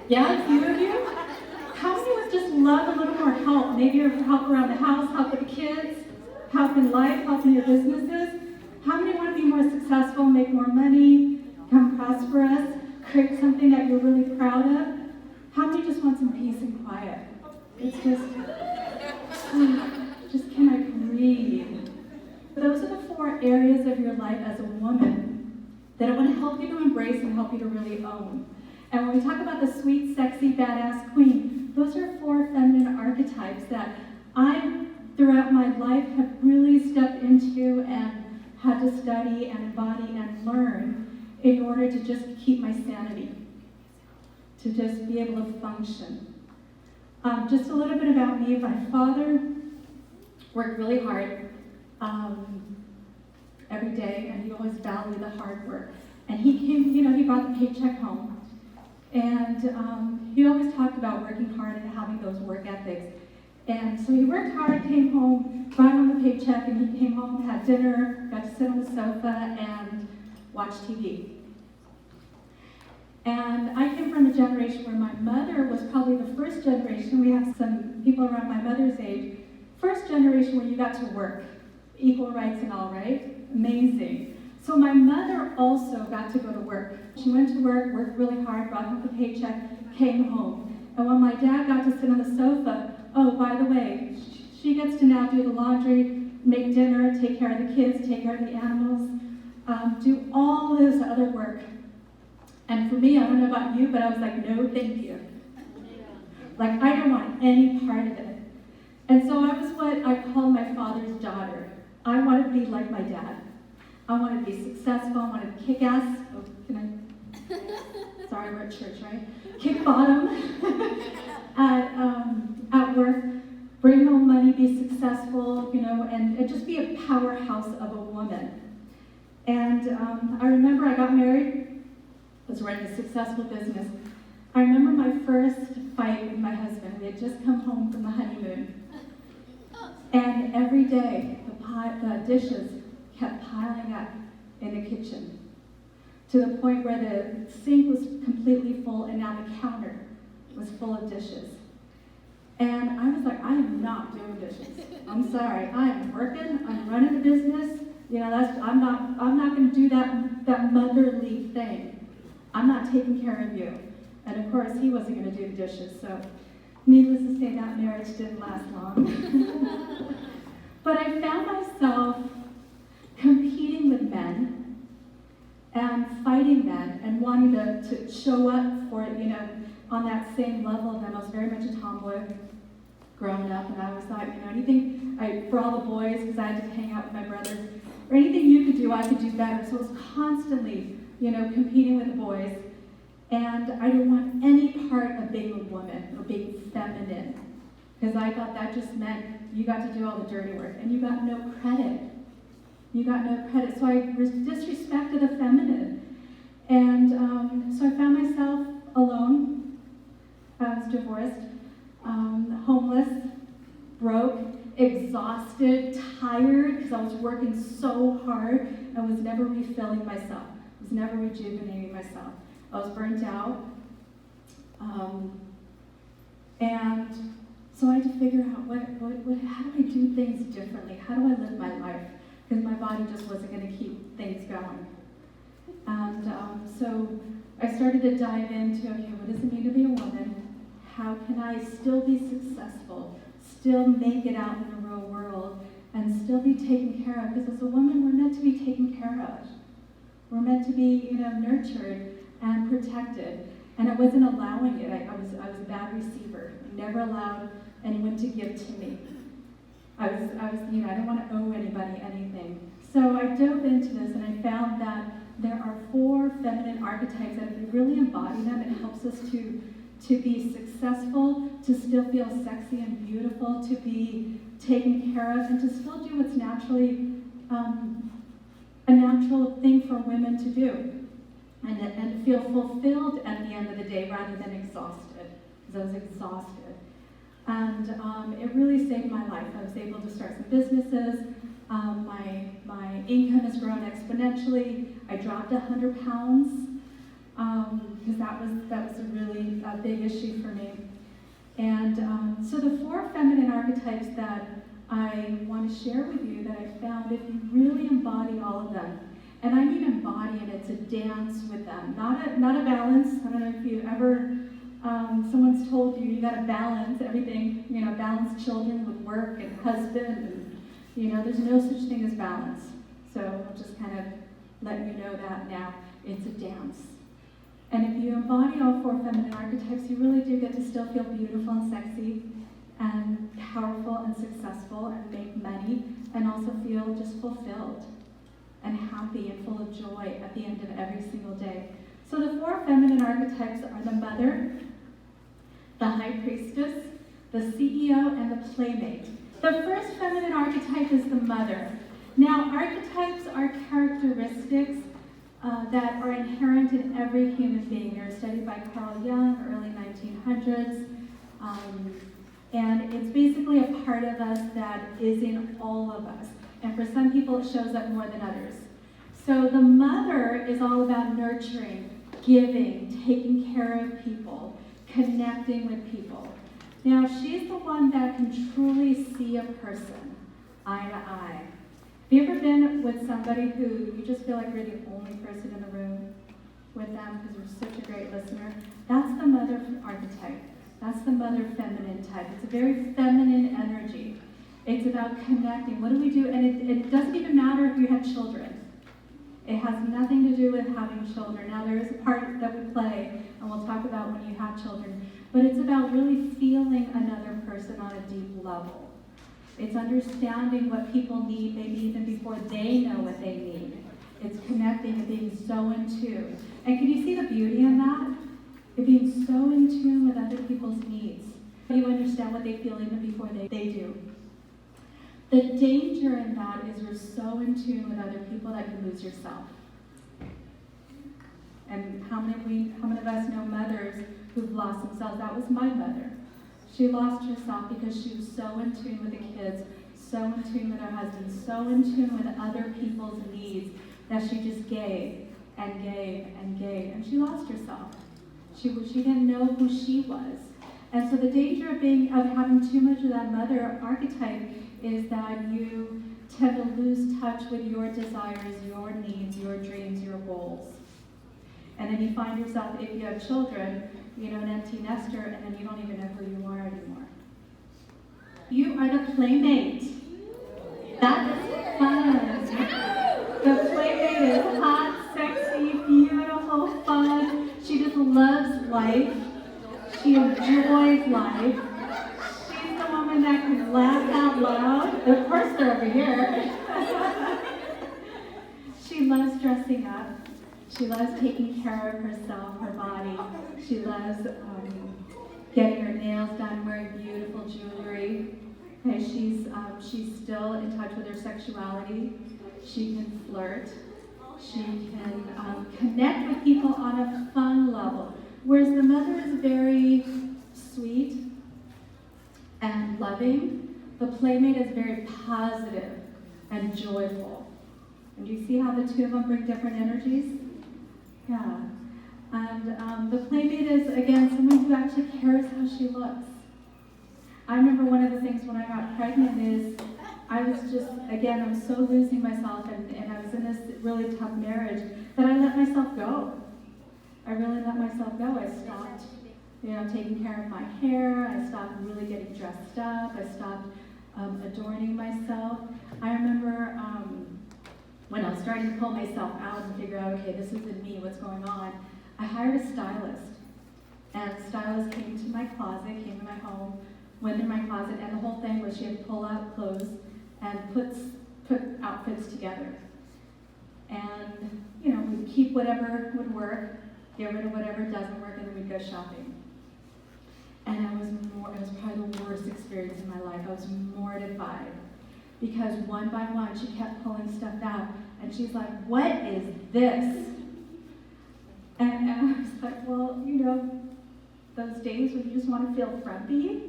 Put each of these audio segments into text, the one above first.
Yeah, a few of you? How many would just love a little more help? Maybe help around the house, help with the kids, help in life, help in your businesses. How many want to be more successful, make more money, become prosperous, create something that you're really proud of? How many just want some peace and quiet? It's just can I breathe? Those are the 4 areas of your life as a woman that I want to help you to embrace and help you to really own. And when we talk about the sweet, sexy, badass queen, those are 4 feminine archetypes that I, throughout my life, have really stepped into and had to study and embody and learn in order to just keep my sanity, to just be able to function. Just a little bit about me. My father worked really hard every day, and he always valued the hard work. And he came, he brought the paycheck home. And he always talked about working hard and having those work ethics. And so he worked hard, came home, brought home the paycheck, and he came home, had dinner, got to sit on the sofa and watch TV. And I came from a generation where my mother was probably the first generation, we have some people around my mother's age, first generation where you got to work, equal rights and all, right? Amazing. So my mother also got to go to work. She went to work, worked really hard, brought home the paycheck, came home. And when my dad got to sit on the sofa, oh, by the way, she gets to now do the laundry, make dinner, take care of the kids, take care of the animals, do all this other work. And for me, I don't know about you, but I was like, no, thank you. Like, I don't want any part of it. And so I was what I call my father's daughter. I wanted to be like my dad. I wanted to be successful. I wanted to kick ass. Oh, can I? Sorry, we're at church, right? Kick bottom at work, bring home money, be successful, and just be a powerhouse of a woman. And I remember I got married. Was running a successful business. I remember my first fight with my husband. We had just come home from the honeymoon. And every day, the dishes kept piling up in the kitchen to the point where the sink was completely full and now the counter was full of dishes. And I was like, I am not doing dishes. I'm sorry. I am working. I'm running a business. I'm not going to do that motherly thing. I'm not taking care of you. And of course, he wasn't going to do the dishes. So needless to say, that marriage didn't last long. But I found myself competing with men and fighting men and wanting to show up for it, on that same level of them. I was very much a tomboy growing up, and I was like, anything for all the boys, because I had to hang out with my brothers, or anything you could do, I could do better. So I was constantly competing with the boys, and I didn't want any part of being a woman or being feminine, because I thought that just meant you got to do all the dirty work, and you got no credit. You got no credit. So I disrespected the feminine, and so I found myself alone. I was divorced, homeless, broke, exhausted, tired, because I was working so hard and was never refilling myself. Was never rejuvenating myself. I was burnt out. And so I had to figure out how do I do things differently? How do I live my life? Because my body just wasn't going to keep things going. And so I started to dive into, okay, what does it mean to be a woman? How can I still be successful, still make it out in the real world, and still be taken care of? Because as a woman, we're meant to be taken care of. We're meant to be, nurtured and protected. And I wasn't allowing it. I was a bad receiver. I never allowed anyone to give to me. I didn't want to owe anybody anything. So I dove into this, and I found that there are 4 feminine archetypes that if we really embody them, it helps us to be successful, to still feel sexy and beautiful, to be taken care of, and to still do what's naturally a natural thing for women to do, and feel fulfilled at the end of the day rather than exhausted, because I was exhausted. And it really saved my life. I was able to start some businesses. My income has grown exponentially. I dropped 100 pounds. because that was a really big issue for me. And so the 4 feminine archetypes that I want to share with you that I found, if you really embody all of them, and I mean embody it, it's a dance with them, not a balance. I don't know if you ever, someone's told you got to balance everything, balance children with work and husband, and there's no such thing as balance. So I'll just kind of let you know that now. It's a dance. And if you embody all 4 feminine archetypes, you really do get to still feel beautiful and sexy and powerful and successful and make money and also feel just fulfilled and happy and full of joy at the end of every single day. So the 4 feminine archetypes are the mother, the high priestess, the CEO, and the playmate. The first feminine archetype is the mother. Now, archetypes are characteristics that are inherent in every human being. They were studied by Carl Jung, early 1900s. And it's basically a part of us that is in all of us. And for some people, it shows up more than others. So the mother is all about nurturing, giving, taking care of people, connecting with people. Now, she's the one that can truly see a person, eye to eye. Have you ever been with somebody who you just feel like you're the only person in the room with them because you're such a great listener? That's the mother archetype. That's the mother feminine type. It's a very feminine energy. It's about connecting. What do we do? And it doesn't even matter if you have children. It has nothing to do with having children. Now, there is a part that we play, and we'll talk about when you have children, but it's about really feeling another person on a deep level. It's understanding what people need, maybe even before they know what they need. It's connecting and being so in tune. And can you see the beauty in that? It being so in tune with other people's needs. You understand what they feel even before they do. The danger in that is we're so in tune with other people that you lose yourself. And how many of us know mothers who've lost themselves? That was my mother. She lost herself because she was so in tune with the kids, so in tune with her husband, so in tune with other people's needs that she just gave and gave and gave, and she lost herself. She didn't know who she was. And so the danger of having too much of that mother archetype is that you tend to lose touch with your desires, your needs, your dreams, your goals. And then you find yourself, if you have children, an empty nester, and then you don't even know who you are anymore. You are the playmate. That is fun. The playmate is hot, sexy, beautiful, fun. She just loves life. She enjoys life. She's the woman that can laugh out loud. Of course, they're over here. She loves dressing up. She loves taking care of herself, her body. She loves getting her nails done, wearing beautiful jewelry. Okay, she's still in touch with her sexuality. She can flirt. She can connect with people on a fun level. Whereas the mother is very sweet and loving, the playmate is very positive and joyful. And do you see how the two of them bring different energies? Yeah. And the playmate is, again, someone who actually cares how she looks. I remember one of the things when I got pregnant is I was just, again, I was so losing myself, and I was in this really tough marriage that I let myself go. I really let myself go. I stopped, taking care of my hair. I stopped really getting dressed up. I stopped adorning myself. I remember when I was starting to pull myself out and figure out, okay, this isn't me, what's going on, I hired a stylist. And the stylist came to my closet, came to my home, went in my closet, and the whole thing was she had pull out clothes and put outfits together. And, we'd keep whatever would work, get rid of whatever doesn't work, and then we'd go shopping. And it was probably the worst experience in my life. I was mortified. Because one by one, she kept pulling stuff out. And she's like, what is this? And I was like, well, those days when you just want to feel frumpy,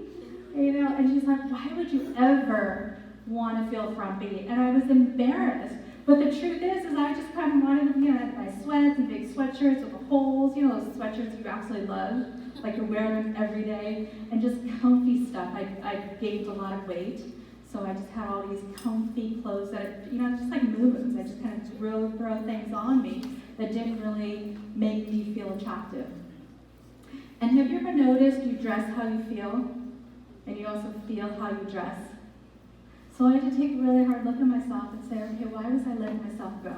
And she's like, why would you ever want to feel frumpy? And I was embarrassed. But the truth is I just kind of wanted to, my sweats and big sweatshirts with the holes, those sweatshirts you absolutely love, like you wear them every day, and just comfy stuff. I gained a lot of weight, so I just had all these comfy clothes that, just like movements. I just kind of throw things on me that didn't really make me feel attractive. And have you ever noticed you dress how you feel, and you also feel how you dress? So I had to take a really hard look at myself and say, okay, why was I letting myself go?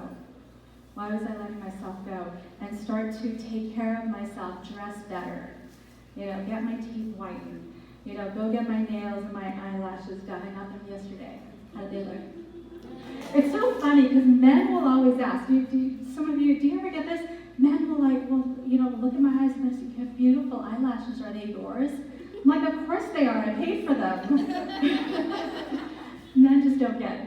Why was I letting myself go? And start to take care of myself, dress better, get my teeth whitened, go get my nails and my eyelashes done. I got them yesterday. How did they look? It's so funny because men will always ask, some of you, do you ever get this? Men will look at my eyes and they say, you have beautiful eyelashes, are they yours? I'm like, of course they are, I paid for them. Men just don't get it.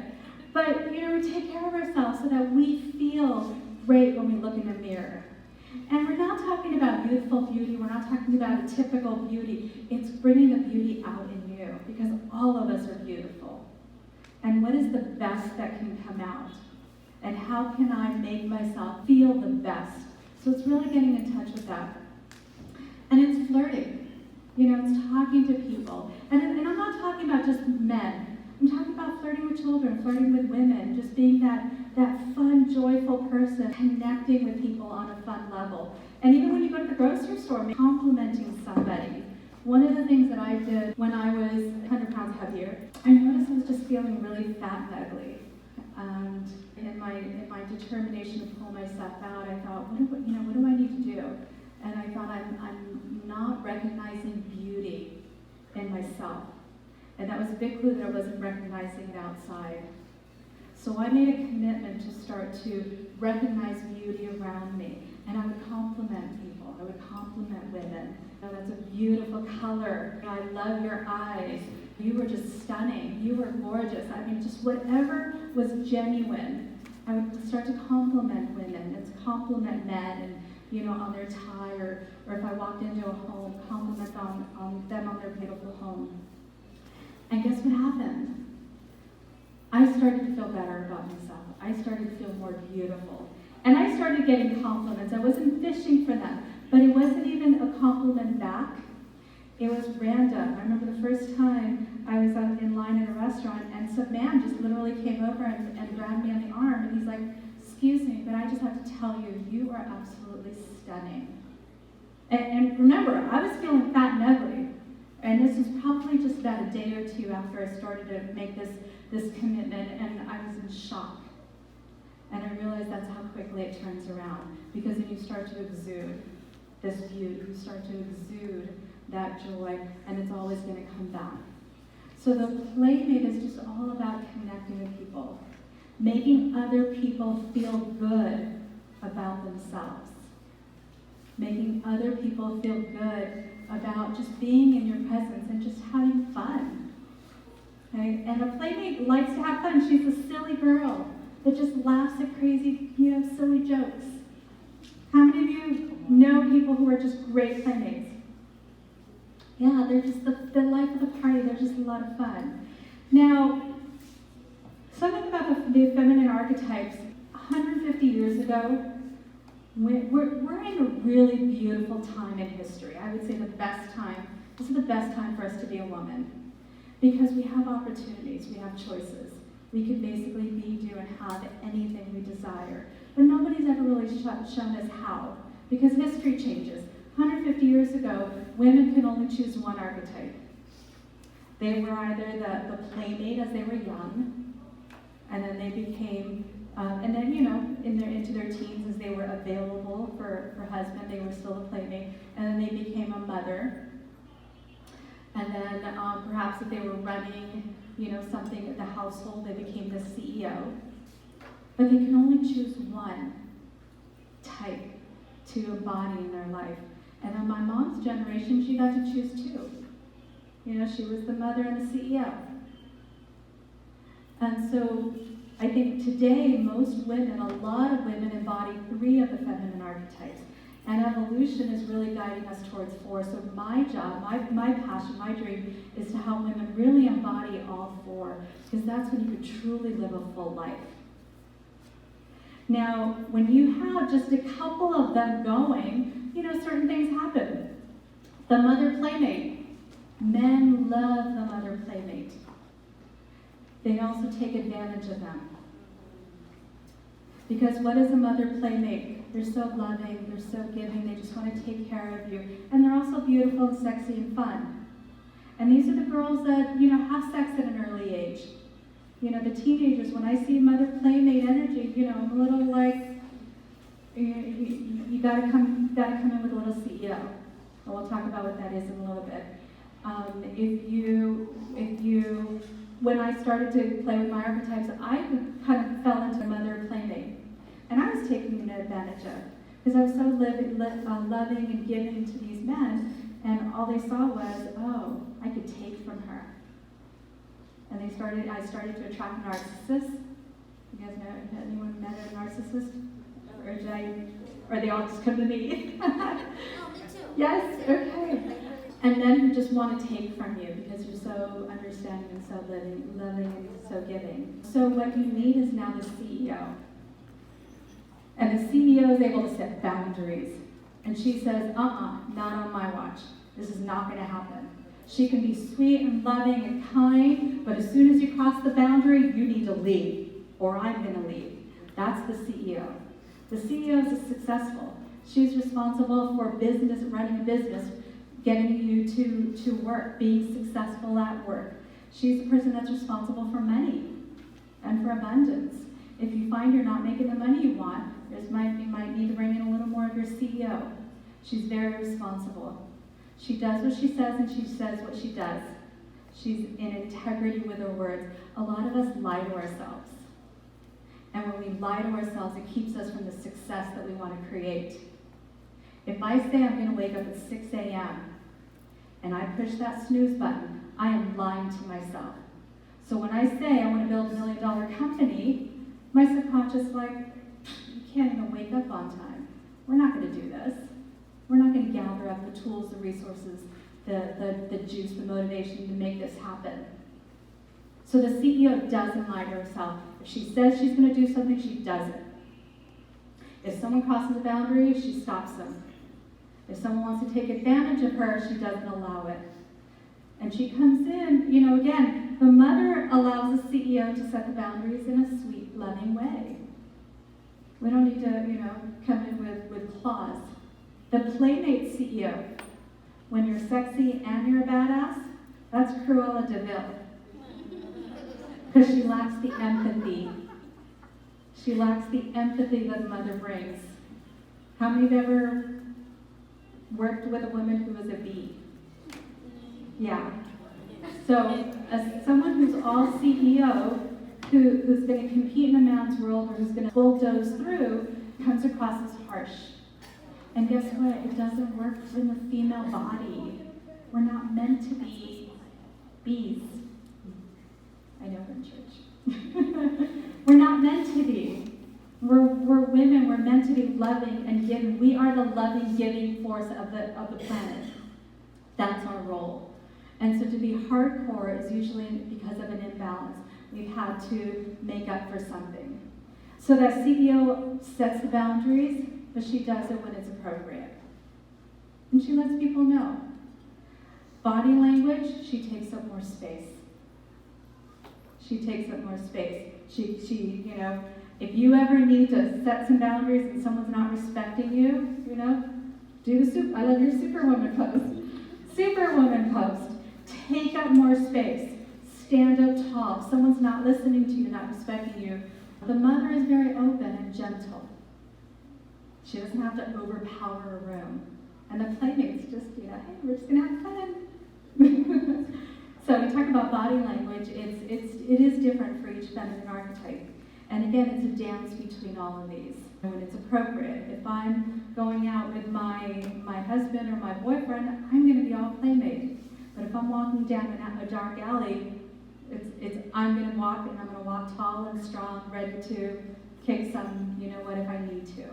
But, we take care of ourselves so that we feel great when we look in the mirror. And we're not talking about youthful beauty, we're not talking about a typical beauty. It's bringing the beauty out in you, because all of us are beautiful. And what is the best that can come out? And how can I make myself feel the best? So it's really getting in touch with that. And it's flirting. It's talking to people. And I'm not talking about just men. I'm talking about flirting with children, flirting with women, just being that fun, joyful person, connecting with people on a fun level. And even when you go to the grocery store, complimenting somebody. One of the things that I did when I was 100 pounds heavier, I noticed I was just feeling really fat and ugly. And in my determination to pull myself out, I thought, what do I need to do? And I thought, I'm not recognizing beauty in myself. And that was a big clue that I wasn't recognizing it outside. So I made a commitment to start to recognize beauty around me. And I would compliment people. I would compliment women. That's a beautiful color. I love your eyes. You were just stunning. You were gorgeous. Just whatever was genuine. I would start to compliment women and compliment men and, on their tie, or if I walked into a home, compliment on them on their beautiful home. And guess what happened? I started to feel better about myself. I started to feel more beautiful. And I started getting compliments. I wasn't fishing for them, but it wasn't even a compliment back. It was random. I remember the first time I was in line at a restaurant, and some man just literally came over and grabbed me on the arm, and he's like, excuse me, but I just have to tell you, you are absolutely stunning. And remember, I was feeling fat and ugly. And this was probably just about a day or two after I started to make this commitment, and I was in shock. And I realized that's how quickly it turns around, because then you start to exude this beauty, you start to exude that joy, and it's always going to come back. So the Playmate is just all about connecting with people, making other people feel good about themselves, making other people feel good about just being in your presence and just having fun. Okay? And a Playmate likes to have fun. She's a silly girl that just laughs at crazy, silly jokes. How many of you know people who are just great Playmates? Yeah, they're just the life of the party. They're just a lot of fun. Now, something about the feminine archetypes, 150 years ago, we're in a really beautiful time in history. I would say the best time. This is the best time for us to be a woman, because we have opportunities, we have choices. We could basically be, do, and have anything we desire. But nobody's ever really shown us how, because history changes. 150 years ago, women could only choose one archetype. They were either the Playmate as they were young, and then they became into their teens, as they were available for husband, they were still a Playmate, and then they became a mother. And then perhaps if they were running, something at the household, they became the CEO. But they can only choose one type to embody in their life. And on my mom's generation, she got to choose two. She was the mother and the CEO. And so I think today, most women, a lot of women embody 3 of the feminine archetypes. And evolution is really guiding us towards 4. So my job, my passion, my dream is to help women really embody all 4, because that's when you can truly live a full life. Now, when you have just a couple of them going, certain things happen. The mother playmate. Men love the mother playmate. They also take advantage of them. Because what is a mother playmate? They're so loving, they're so giving, they just want to take care of you. And they're also beautiful and sexy and fun. And these are the girls that, have sex at an early age. The teenagers, when I see mother playmate energy, I'm a little like, you gotta come in with a little CEO. And we'll talk about what that is in a little bit. When I started to play with my archetypes, I kind of fell into mother playmate. And I was taking advantage of, because I was so loving and giving to these men, and all they saw was, oh, I could take from her. And I started to attract narcissists. You guys know, anyone met a narcissist? Or they all just come to me? Oh, me too. Yes, okay. And men who just want to take from you because you're so understanding and so loving and so giving. So what you need is now the CEO. And the CEO is able to set boundaries. And she says, not on my watch. This is not going to happen. She can be sweet and loving and kind, but as soon as you cross the boundary, you need to leave, or I'm going to leave. That's the CEO. The CEO is successful. She's responsible for business, running a business, getting you to work, being successful at work. She's the person that's responsible for money and for abundance. If you find you're not making the money you want, you might need to bring in a little more of your CEO. She's very responsible. She does what she says and she says what she does. She's in integrity with her words. A lot of us lie to ourselves. And when we lie to ourselves, it keeps us from the success that we want to create. If I say I'm going to wake up at 6 a.m. and I push that snooze button, I am lying to myself. So when I say I want to build $1 million company, my subconscious is like, you can't even wake up on time. We're not going to do this. We're not going to gather up the tools, the resources, the juice, the motivation to make this happen. So the CEO doesn't lie to herself. If she says she's going to do something, she does it. If someone crosses a boundary, she stops them. If someone wants to take advantage of her, she doesn't allow it. And she comes in, again, the mother allows the CEO to set the boundaries in a sweet, loving way. We don't need to, come in with claws. The playmate CEO, when you're sexy and you're a badass, that's Cruella de Vil. Because she lacks the empathy. She lacks the empathy that a mother brings. How many have ever worked with a woman who was a bee? Yeah. So as someone who's all CEO, who's going to compete in a man's world or who's going to bulldoze through, comes across as harsh. And guess what? It doesn't work in the female body. We're not meant to be bees. I know we're in church. We're not meant to be. We're women. We're meant to be loving and giving. We are the loving, giving force of the planet. That's our role. And so to be hardcore is usually because of an imbalance. We've had to make up for something. So that CEO sets the boundaries, but she does it when it's appropriate. And she lets people know. Body language, she takes up more space. She takes up more space. She, if you ever need to set some boundaries and someone's not respecting you, do the I love your Superwoman pose. Superwoman pose. Take up more space. Stand up tall. If someone's not listening to you, not respecting you, the mother is very open and gentle. She doesn't have to overpower a room. And the playmate's just, hey, we're just gonna have fun. So we talk about body language. It is different for each feminine archetype. And again, it's a dance between all of these. When it's appropriate. If I'm going out with my husband or my boyfriend, I'm gonna be all playmate. But if I'm walking down a dark alley, I'm gonna walk and I'm gonna walk tall and strong, ready to kick some, if I need to.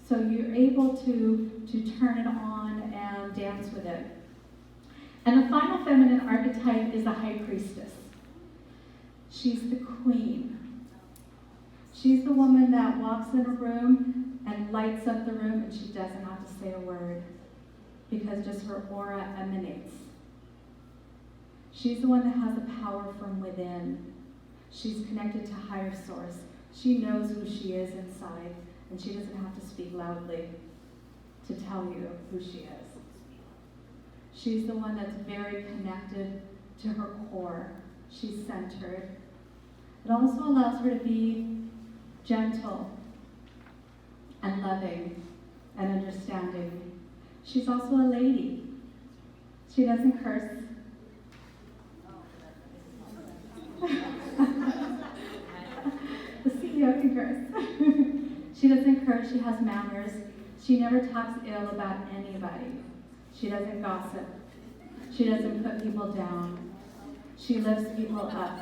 So you're able to turn it on and dance with it. And the final feminine archetype is the high priestess. She's the queen. She's the woman that walks in a room and lights up the room, and she doesn't have to say a word because just her aura emanates. She's the one that has the power from within. She's connected to higher source. She knows who she is inside, and she doesn't have to speak loudly to tell you who she is. She's the one that's very connected to her core. She's centered. It also allows her to be gentle and loving and understanding. She's also a lady. She doesn't curse. The CEO can curse. She doesn't curse. She has manners. She never talks ill about anybody. She doesn't gossip. She doesn't put people down. She lifts people up.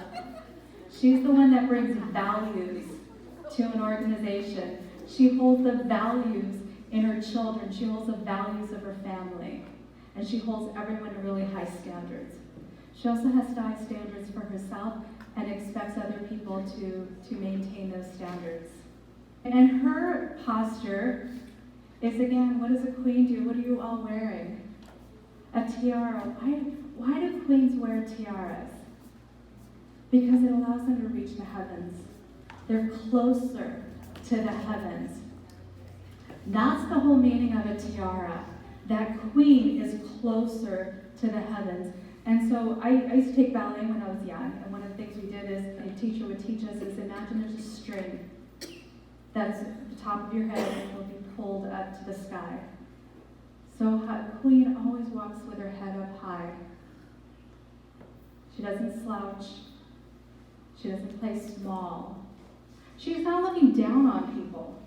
She's the one that brings values to an organization. She holds the values in her children. She holds the values of her family. And she holds everyone to really high standards. She also has high standards for herself and expects other people to maintain those standards. And her posture is, again, what does a queen do? What are you all wearing? A tiara. Why do queens wear tiaras? Because it allows them to reach the heavens. They're closer to the heavens. That's the whole meaning of a tiara. That queen is closer to the heavens. And so I used to take ballet when I was young, and one of the things we did is a teacher would teach us is imagine there's a string that's at the top of your head and will be pulled up to the sky. So a queen always walks with her head up high. She doesn't slouch. She doesn't play small. She's not looking down on people,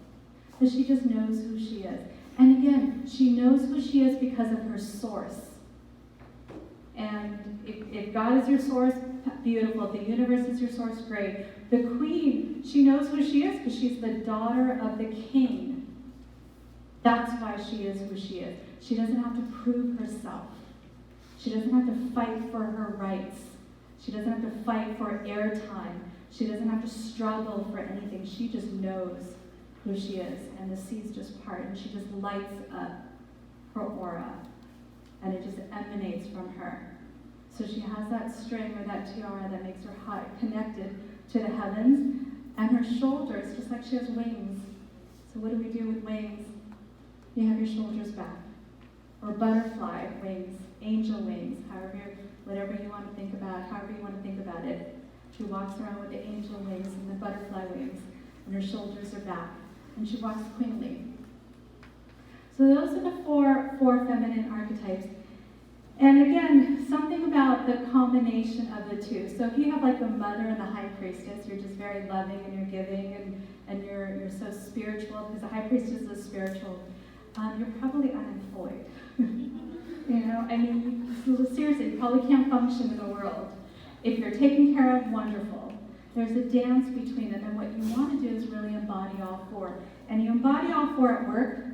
but she just knows who she is. And again, she knows who she is because of her source. And if God is your source, beautiful. If the universe is your source, great. The queen, she knows who she is because she's the daughter of the king. That's why she is who she is. She doesn't have to prove herself. She doesn't have to fight for her rights. She doesn't have to fight for airtime. She doesn't have to struggle for anything. She just knows who she is. And the seas just part, and she just lights up her aura. And it just emanates from her. So she has that string or that tiara that makes her high, connected to the heavens. And her shoulders, just like she has wings. So what do we do with wings? You have your shoulders back. Or butterfly wings, angel wings, whatever you want to think about, however you want to think about it. She walks around with the angel wings and the butterfly wings, and her shoulders are back. And she walks queenly. So those are the four feminine archetypes. And again, something about the combination of the two. So if you have like the mother and the high priestess, you're just very loving and you're giving and you're so spiritual, because the high priestess is spiritual. You're probably unemployed. You know, I mean, seriously, you probably can't function in the world. If you're taken care of, wonderful. There's a dance between them, and what you want to do is really embody all four. And you embody all four at work,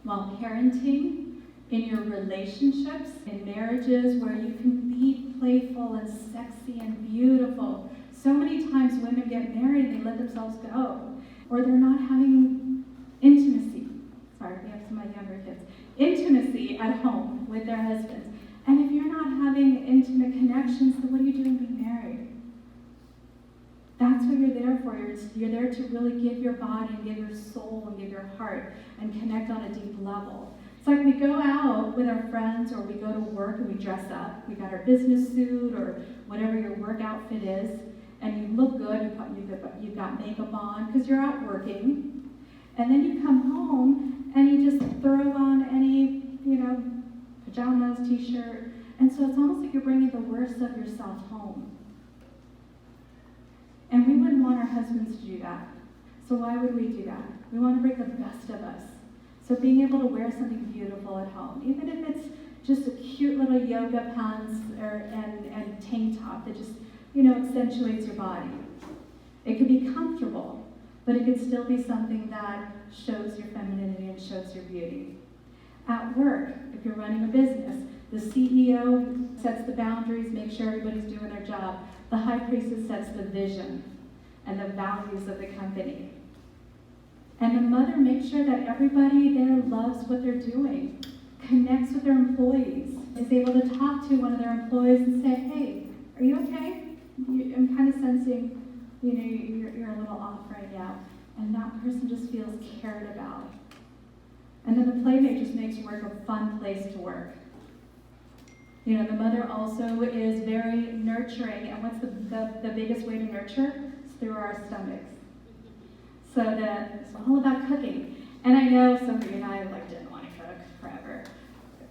while parenting, in your relationships, in marriages where you can be playful and sexy and beautiful. So many times women get married and they let themselves go, or they're not having intimacy. Sorry, we have some of my younger kids. Intimacy at home with their husbands. And if you're not having intimate connections, then what are you doing being married? That's what you're there for. You're there to really give your body and give your soul and give your heart and connect on a deep level. It's like we go out with our friends or we go to work and we dress up. We got our business suit or whatever your work outfit is, and you look good. You've got makeup on because you're out working. And then you come home and you just throw on any, pajamas, t-shirt. And so it's almost like you're bringing the worst of yourself home. And we wouldn't want our husbands to do that. So why would we do that? We want to bring the best of us. So being able to wear something beautiful at home, even if it's just a cute little yoga pants and tank top that just, accentuates your body. It could be comfortable, but it could still be something that shows your femininity and shows your beauty. At work, if you're running a business, the CEO sets the boundaries, makes sure everybody's doing their job. The high priestess sets the vision. and the values of the company. And the mother makes sure that everybody there loves what they're doing, connects with their employees, is able to talk to one of their employees and say, hey, are you okay? I'm kind of sensing, you're a little off right now. And that person just feels cared about. And then the playmate just makes work a fun place to work. The mother also is very nurturing. And what's the biggest way to nurture? It's through our stomachs. So it's all about cooking. And I know some of you and I didn't want to cook forever.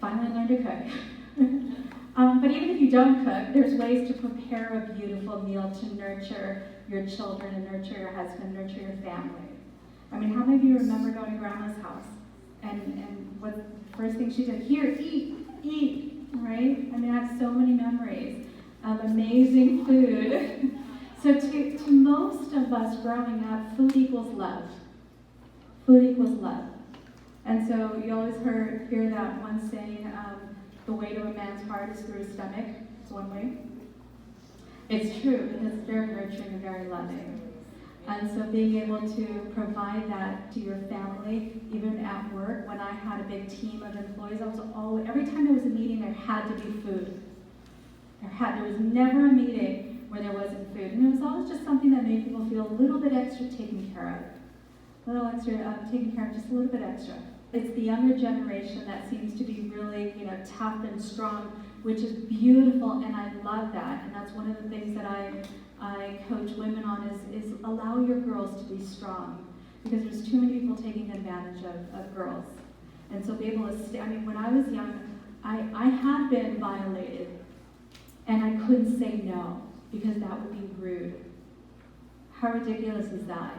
Finally learned to cook. But even if you don't cook, there's ways to prepare a beautiful meal to nurture your children and nurture your husband, nurture your family. I mean, how many of you remember going to Grandma's house? And what the first thing she did, here, eat, right? I mean, I have so many memories of amazing food. So to most of us growing up, food equals love. Food equals love. And so you always hear that one saying, the way to a man's heart is through his stomach. It's one way. It's true because it's very nurturing and very loving. And so being able to provide that to your family, even at work, when I had a big team of employees, every time there was a meeting, there had to be food. There was never a meeting where there wasn't food. And it was always just something that made people feel a little bit extra taken care of. A little extra taken care of, just a little bit extra. It's the younger generation that seems to be really, tough and strong, which is beautiful, and I love that. And that's one of the things that I coach women on is allow your girls to be strong, because there's too many people taking advantage of girls. And so be able to when I was young, I had been violated, and I couldn't say no, because that would be rude. How ridiculous is that?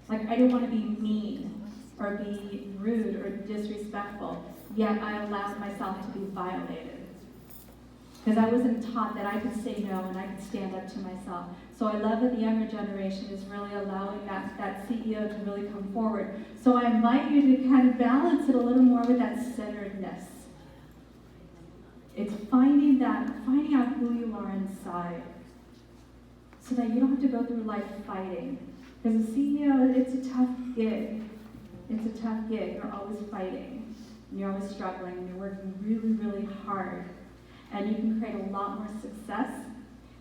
I didn't want to be mean, or be rude or disrespectful, yet I allowed myself to be violated. Because I wasn't taught that I could say no and I could stand up to myself. So I love that the younger generation is really allowing that CEO to really come forward. So I invite you to kind of balance it a little more with that centeredness. It's finding out who you are inside, so that you don't have to go through life fighting. Because a CEO, it's a tough gig. It's a tough gig. You're always fighting. And you're always struggling. And you're working really, really hard. And you can create a lot more success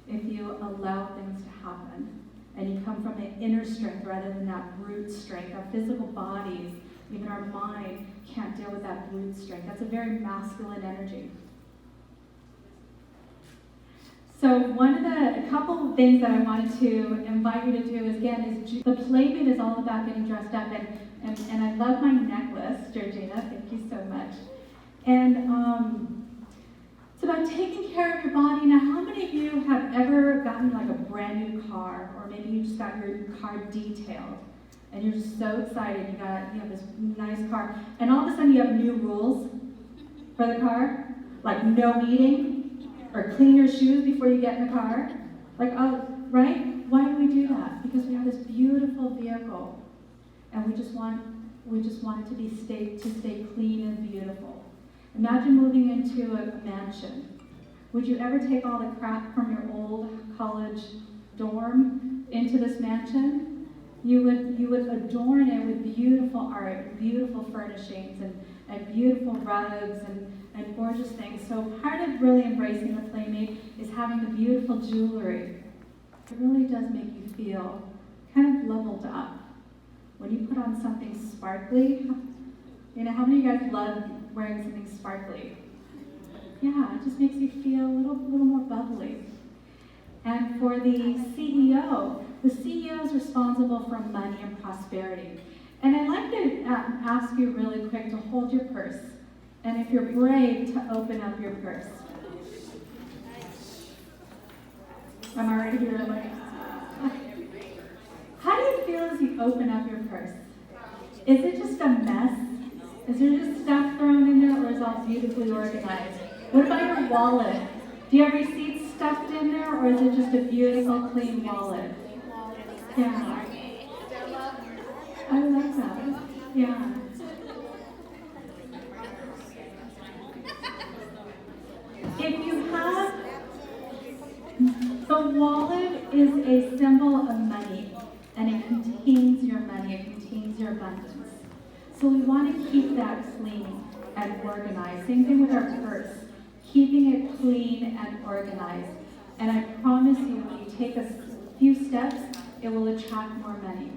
if you allow things to happen. And you come from an inner strength rather than that brute strength. Our physical bodies, even our mind, can't deal with that brute strength. That's a very masculine energy. So a couple of things that I wanted to invite you to do is the playmate is all about getting dressed up, and I love my necklace, Georgina, thank you so much. And it's about taking care of your body. Now, how many of you have ever gotten a brand new car, or maybe you just got your car detailed, and you're just so excited, you have this nice car, and all of a sudden you have new rules for the car, like no eating, or clean your shoes before you get in the car? Right? Why do we do that? Because we have this beautiful vehicle, and we just want it to stay clean and beautiful. Imagine moving into a mansion. Would you ever take all the crap from your old college dorm into this mansion? You would adorn it with beautiful art, beautiful furnishings, and beautiful rugs, and gorgeous things. So part of really embracing the playmate is having the beautiful jewelry. It really does make you feel kind of leveled up. When you put on something sparkly, how many of you guys love wearing something sparkly? Yeah, it just makes you feel a little more bubbly. And for the CEO is responsible for money and prosperity. And I'd like to ask you really quick to hold your purse. And if you're brave, to open up your purse. I'm already here. How do you feel as you open up your purse? Is it just a mess? Is there just stuff thrown in there, or is it all beautifully organized? What about your wallet? Do you have receipts stuffed in there, or is it just a beautiful, clean wallet? Yeah. I like that. Yeah. If you have, the wallet is a symbol of money. and it contains your money, it contains your abundance. So we want to keep that clean and organized. Same thing with our purse, keeping it clean and organized. And I promise you, when you take a few steps, it will attract more money.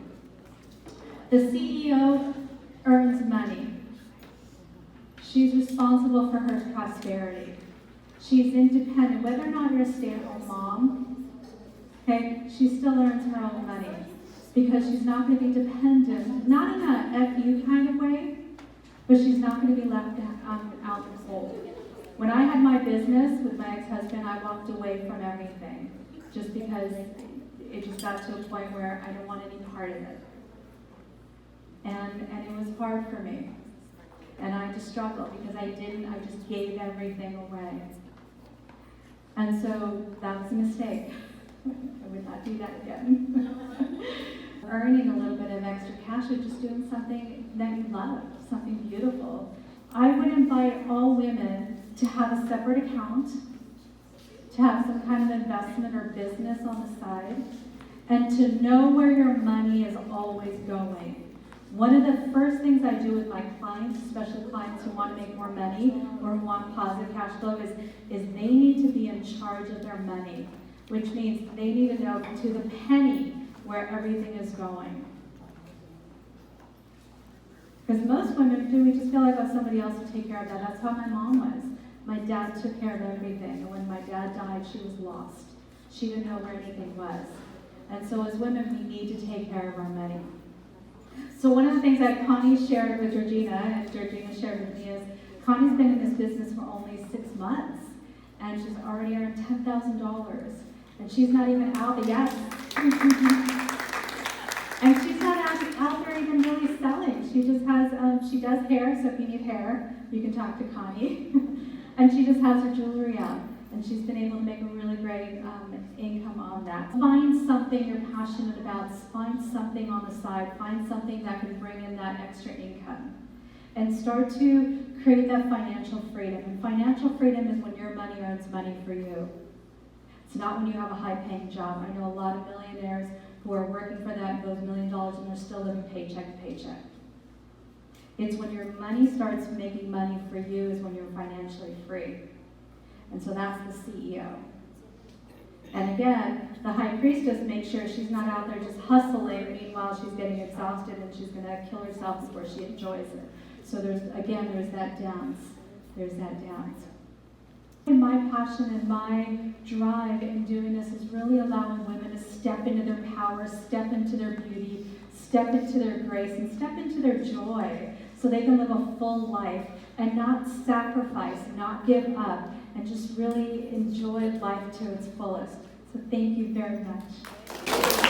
The CEO earns money. She's responsible for her prosperity. She's independent. Whether or not you're a stay-at-home mom, okay, she still earns her own money because she's not going to be dependent, not in a FU kind of way, but she's not going to be left out in the cold. When I had my business with my ex-husband, I walked away from everything just because it just got to a point where I didn't want any part of it. And it was hard for me. And I just struggled because I just gave everything away. And so that was a mistake. I would not do that again. Earning a little bit of extra cash or just doing something that you love, something beautiful. I would invite all women to have a separate account, to have some kind of investment or business on the side, and to know where your money is always going. One of the first things I do with my clients, especially clients who want to make more money or who want positive cash flow, is they need to be in charge of their money, which means they need to know to the penny where everything is going. Because most women do, we just feel like, oh, somebody else will take care of that. That's how my mom was. My dad took care of everything, and when my dad died, she was lost. She didn't know where anything was. And so as women, we need to take care of our money. So one of the things that Connie shared with Georgina, and Georgina shared with me, is Connie's been in this business for only 6 months, and she's already earned $10,000. And she's not even out there yet. And she's not out there even really selling. She just has, she does hair, so if you need hair, you can talk to Connie. And she just has her jewelry out. And she's been able to make a really great income on that. Find something you're passionate about. Find something on the side. Find something that can bring in that extra income. And start to create that financial freedom. And financial freedom is when your money earns money for you. It's not when you have a high-paying job. I know a lot of millionaires who are working for those $1 million and they're still living paycheck to paycheck. It's when your money starts making money for you is when you're financially free. And so that's the CEO. And again, the high priestess makes sure she's not out there just hustling, meanwhile she's getting exhausted and she's going to kill herself before she enjoys it. So there's that dance. There's that dance. And my passion and my drive in doing this is really allowing women to step into their power, step into their beauty, step into their grace, and step into their joy so they can live a full life and not sacrifice, not give up, and just really enjoy life to its fullest. So thank you very much.